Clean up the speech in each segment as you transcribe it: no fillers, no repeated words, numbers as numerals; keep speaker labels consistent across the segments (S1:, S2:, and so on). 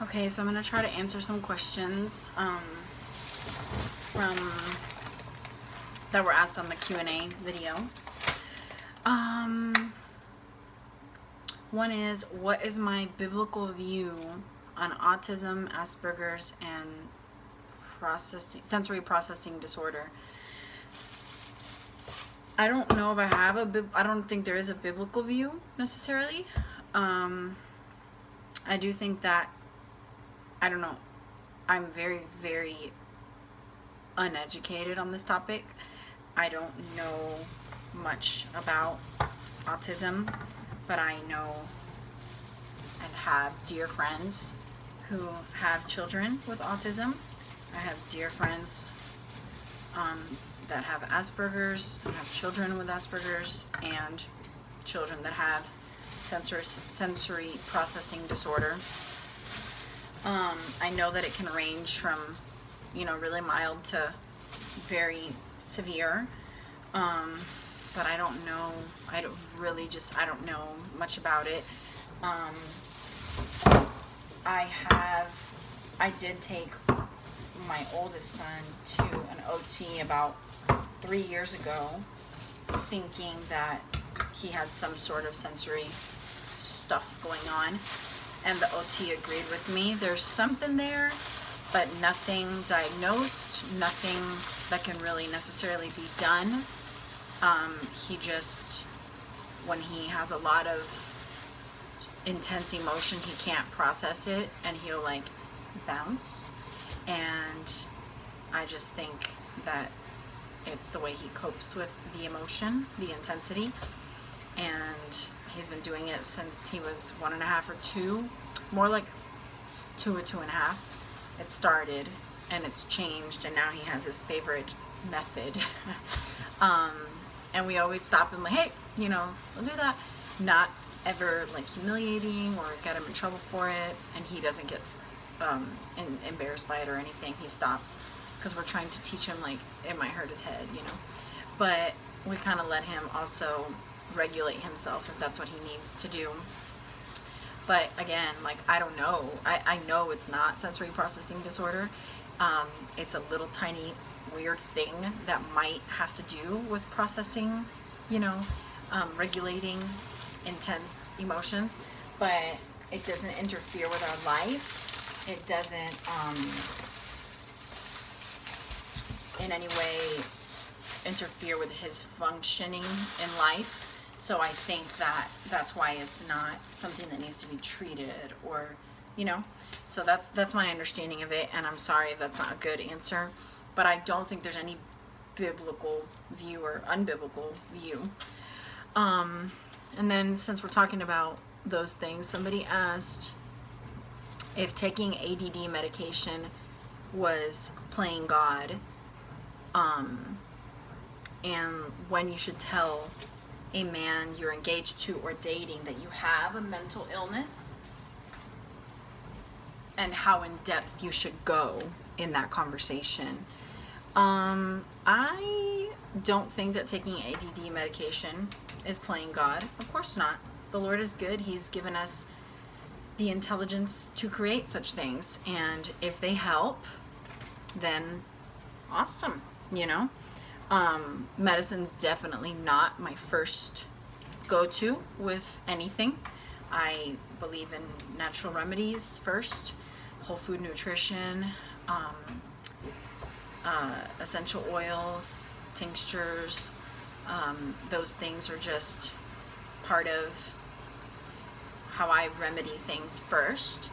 S1: Okay, so I'm going to try to answer some questions from that were asked on the Q&A video. One is, what is my biblical view on autism, Asperger's, and sensory processing disorder? I don't know if I have I don't think there is a biblical view necessarily. I do think that, I don't know, I'm very, very uneducated on this topic. I don't know much about autism, but I know and have dear friends who have children with autism. I have dear friends that have Asperger's, and have children with Asperger's, and children that have sensory processing disorder. I know that it can range from, really mild to very severe, but I don't know. I don't know much about it. I did take my oldest son to an OT about 3 years ago, thinking that he had some sort of sensory stuff going on, and the OT agreed with me. There's something there, but nothing diagnosed, nothing that can really necessarily be done. He just, when he has a lot of intense emotion, he can't process it, and he'll like bounce, and I just think that it's the way he copes with the emotion, the intensity, and he's been doing it since he was 1.5 or 2, more like 2 or 2.5. It started, and it's changed, and now he has his favorite method. And we always stop him like, hey, don't do that. Not ever like humiliating or get him in trouble for it, and he doesn't get embarrassed by it or anything. He stops because we're trying to teach him like it might hurt his head, but we kind of let him also regulate himself if that's what he needs to do. But again, like, I don't know. I know it's not sensory processing disorder. It's a little tiny weird thing that might have to do with processing, regulating intense emotions, but it doesn't interfere with our life. It doesn't in any way interfere with his functioning in life. So I think that that's why it's not something that needs to be treated, or so that's my understanding of it. And I'm sorry if that's not a good answer, but I don't think there's any biblical view or unbiblical view. And then, since we're talking about those things, somebody asked if taking ADD medication was playing God, and when you should tell a man you're engaged to or dating that you have a mental illness, and how in depth you should go in that conversation. I don't think that taking ADD medication is playing God. Of course not. The Lord is good. He's given us the intelligence to create such things, and if they help, then awesome. Medicine's definitely not my first go-to with anything. I believe in natural remedies first, whole food nutrition, essential oils, tinctures. Those things are just part of how I remedy things first.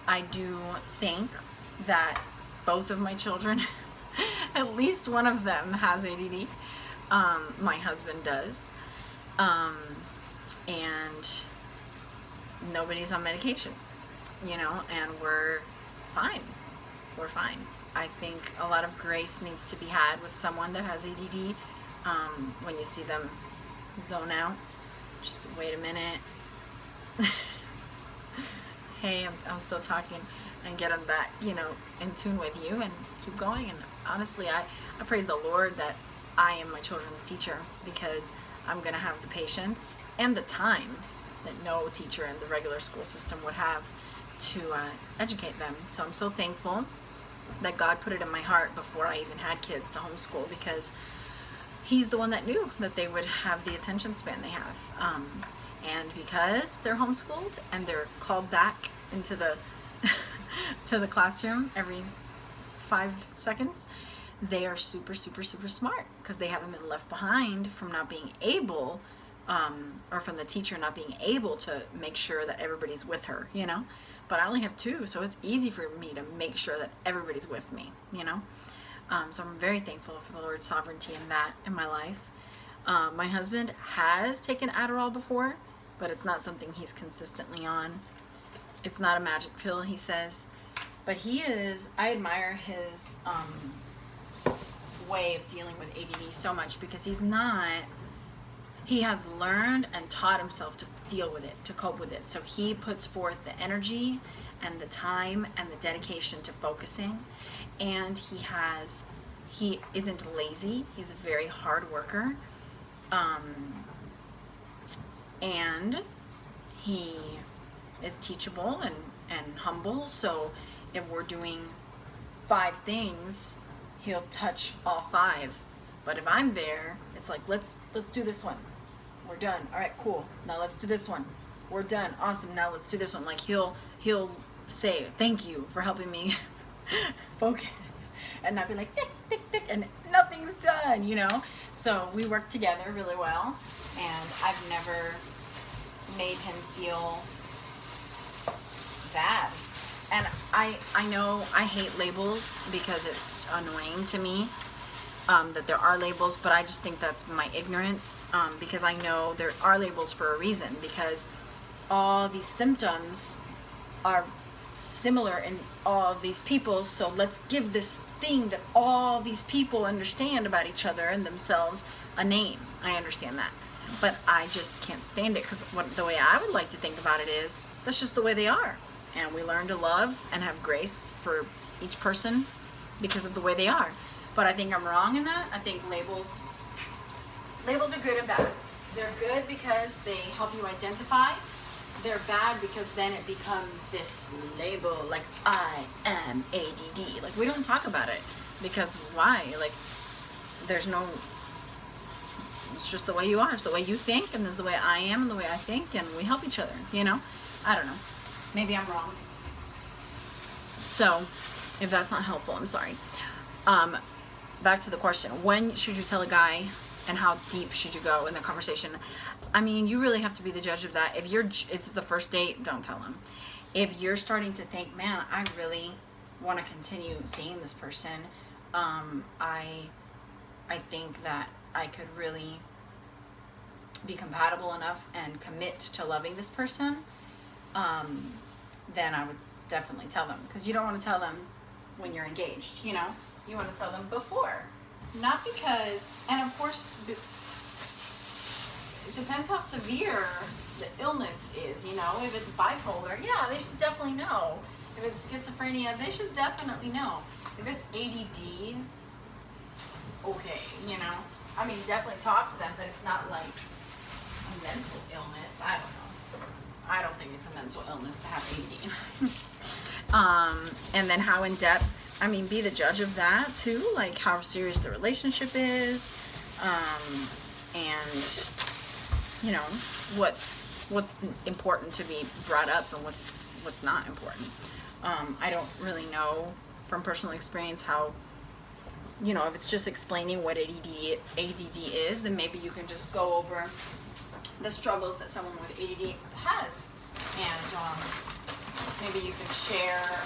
S1: I do think that both of my children, at least one of them, has ADD. My husband does. And nobody's on medication, and we're fine. We're fine. I think a lot of grace needs to be had with someone that has ADD. When you see them zone out, just wait a minute. Hey, I'm still talking, and get them back, in tune with you, and keep going. And honestly, I praise the Lord that I am my children's teacher, because I'm going to have the patience and the time that no teacher in the regular school system would have to educate them. So I'm so thankful that God put it in my heart before I even had kids to homeschool, because He's the one that knew that they would have the attention span they have. And because they're homeschooled and they're called back into the to the classroom every 5 seconds, they are super, super, super smart, because they haven't been left behind from not being able, or from the teacher not being able to make sure that everybody's with her, you know. But I only have 2, so it's easy for me to make sure that everybody's with me, you know. So I'm very thankful for the Lord's sovereignty in that in my life. My husband has taken Adderall before, but it's not something he's consistently on. It's not a magic pill, he says. But I admire his way of dealing with ADD so much, because he has learned and taught himself to deal with it, to cope with it. So he puts forth the energy and the time and the dedication to focusing, and he isn't lazy. He's a very hard worker, and he is teachable and humble. So if we're doing 5 things, he'll touch all 5. But if I'm there, it's like, let's do this one. We're done. All right, cool. Now let's do this one. We're done. Awesome. Now let's do this one. Like he'll say, thank you for helping me focus, and not be like tick, tick, tick, and nothing's done, you know? So we work together really well, and I've never made him feel bad. And I know I hate labels, because it's annoying to me that there are labels, but I just think that's my ignorance, because I know there are labels for a reason, because all these symptoms are similar in all these people, so let's give this thing that all these people understand about each other and themselves a name. I understand that, but I just can't stand it, because the way I would like to think about it is, that's just the way they are, and we learn to love and have grace for each person because of the way they are. But I think I'm wrong in that. I think labels are good and bad. They're good because they help you identify. They're bad because then it becomes this label, like I am ADD. Like we don't talk about it, because why? Like it's just the way you are. It's the way you think, and there's the way I am and the way I think, and we help each other, you know? I don't know. Maybe I'm wrong. So if that's not helpful, I'm sorry. Back to the question, when should you tell a guy, and how deep should you go in the conversation? I mean, you really have to be the judge of that. If it's the first date, don't tell him. If you're starting to think, man, I really want to continue seeing this person, I think that I could really be compatible enough and commit to loving this person, then I would definitely tell them. Because you don't want to tell them when you're engaged, you know? You want to tell them before. Not because, and of course, it depends how severe the illness is, you know? If it's bipolar, yeah, they should definitely know. If it's schizophrenia, they should definitely know. If it's ADD, it's okay, you know? I mean, definitely talk to them, but it's not like a mental illness. I don't know. I don't think it's a mental illness to have ADD. And then how in depth, I mean, be the judge of that too, like how serious the relationship is, and you know what's important to be brought up and what's not important. I don't really know from personal experience how, you know, if it's just explaining what ADD is, then maybe you can just go over the struggles that someone with ADD has, and maybe you can share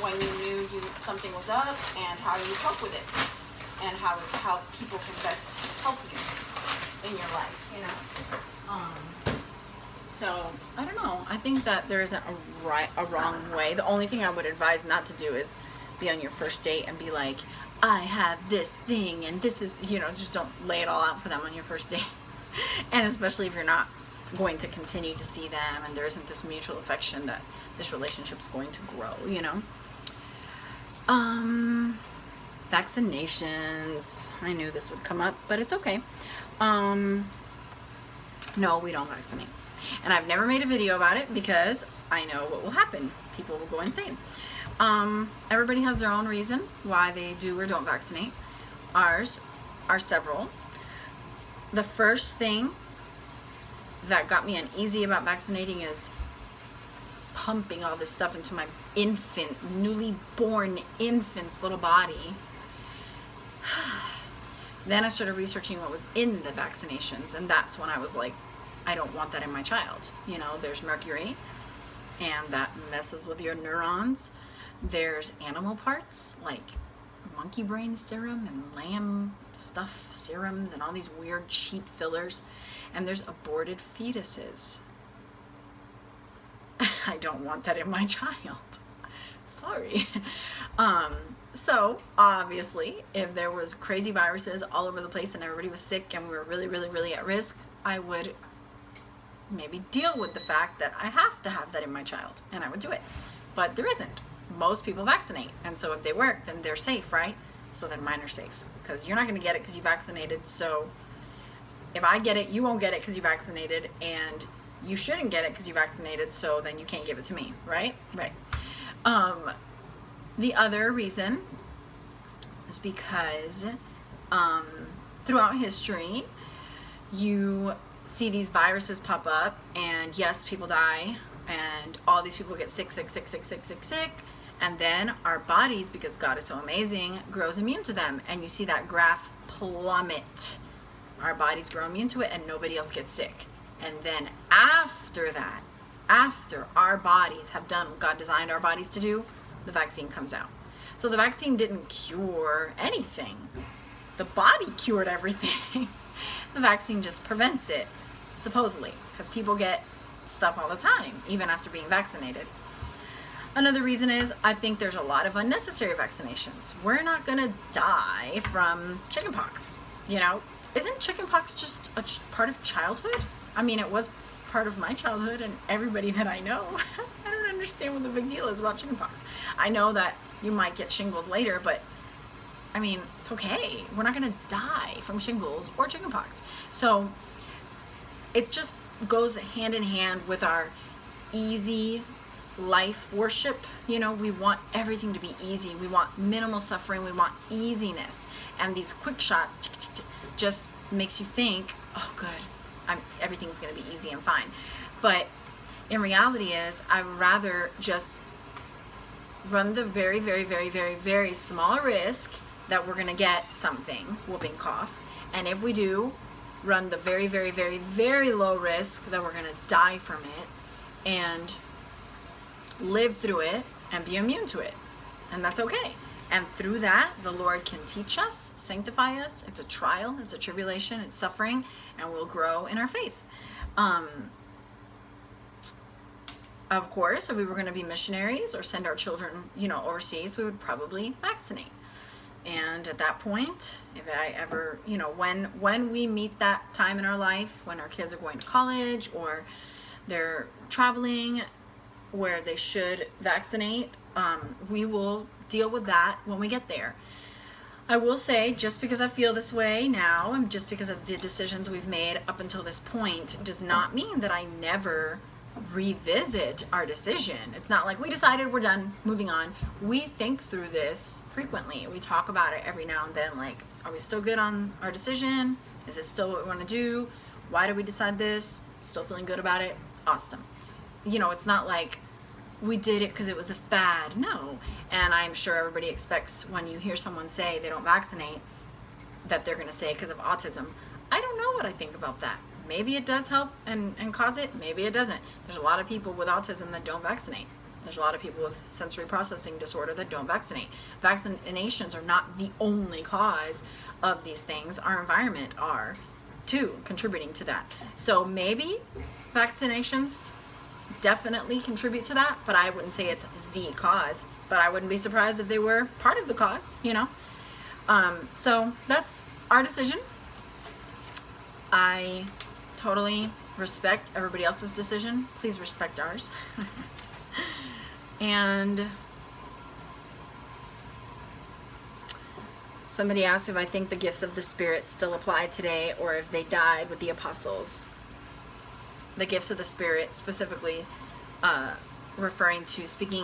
S1: when you knew something was up and how you cope with it, and how people can best help you in your life, you know. So I don't know. I think that there isn't a wrong way. The only thing I would advise not to do is be on your first date and be like, I have this thing and this is, you know, just don't lay it all out for them on your first date. And especially if you're not going to continue to see them and there isn't this mutual affection that this relationship's going to grow, you know. Vaccinations. I knew this would come up, but it's okay. No, we don't vaccinate. And I've never made a video about it because I know what will happen. People will go insane. Everybody has their own reason why they do or don't vaccinate. Ours are several. The first thing that got me uneasy about vaccinating is pumping all this stuff into my newly born infant's little body. Then I started researching what was in the vaccinations, and that's when I was like, I don't want that in my child. You know, there's mercury, and that messes with your neurons. There's animal parts, like monkey brain serum and lamb stuff serums and all these weird cheap fillers. And there's aborted fetuses. I don't want that in my child. Sorry. So obviously, if there was crazy viruses all over the place and everybody was sick and we were really, really, really at risk, I would maybe deal with the fact that I have to have that in my child, and I would do it. But there isn't. Most people vaccinate, and so if they work, then they're safe, right? So then mine are safe, because you're not going to get it because you vaccinated. So if I get it, you won't get it because you vaccinated, and you shouldn't get it because you vaccinated, so then you can't give it to me, right? Right. The other reason is because throughout history, you see these viruses pop up, and yes, people die, and all these people get sick, and then our bodies, because God is so amazing, grows immune to them, and you see that graph plummet. Our bodies grow immune to it, and nobody else gets sick. And then after that, after our bodies have done what God designed our bodies to do, the vaccine comes out. So the vaccine didn't cure anything. The body cured everything. The vaccine just prevents it, supposedly, because people get stuff all the time, even after being vaccinated. Another reason is I think there's a lot of unnecessary vaccinations. We're not going to die from chickenpox. You know, isn't chickenpox just a part of childhood? I mean, it was part of my childhood and everybody that I know. I don't understand what the big deal is about chickenpox. I know that you might get shingles later, but I mean, it's okay. We're not going to die from shingles or chickenpox. So it just goes hand in hand with our easy life worship. You know, we want everything to be easy. We want minimal suffering. We want easiness. And these quick shots just makes you think, oh, good, everything's going to be easy and fine. But in reality is, I'd rather just run the very, very, very, very, very small risk that we're going to get something, whooping cough. And if we do, run the very, very, very, very low risk that we're going to die from it and live through it and be immune to it. And that's okay. And through that, the Lord can teach us, sanctify us. It's a trial, it's a tribulation, it's suffering, and we'll grow in our faith. Of course, if we were going to be missionaries or send our children, you know, overseas, we would probably vaccinate. And at that point, if I ever, you know, when we meet that time in our life, when our kids are going to college or they're traveling where they should vaccinate, we will deal with that when we get there. I will say, just because I feel this way now, and just because of the decisions we've made up until this point, does not mean that I never revisit our decision. It's not like we decided, we're done, moving on. We think through this frequently. We talk about it every now and then, like, are we still good on our decision? Is this still what we want to do? Why did we decide this? Still feeling good about it? Awesome. You know, it's not like we did it because it was a fad. No. And I'm sure everybody expects when you hear someone say they don't vaccinate that they're going to say because of autism. I don't know what I think about that. Maybe it does help and cause it. Maybe it doesn't. There's a lot of people with autism that don't vaccinate. There's a lot of people with sensory processing disorder that don't vaccinate. Vaccinations are not the only cause of these things. Our environment are too, contributing to that. So maybe vaccinations definitely contribute to that, but I wouldn't say it's the cause. But I wouldn't be surprised if they were part of the cause, you know. So that's our decision. I totally respect everybody else's decision. Please respect ours. And somebody asked if I think the gifts of the Spirit still apply today or if they died with the apostles. The gifts of the Spirit, specifically referring to speaking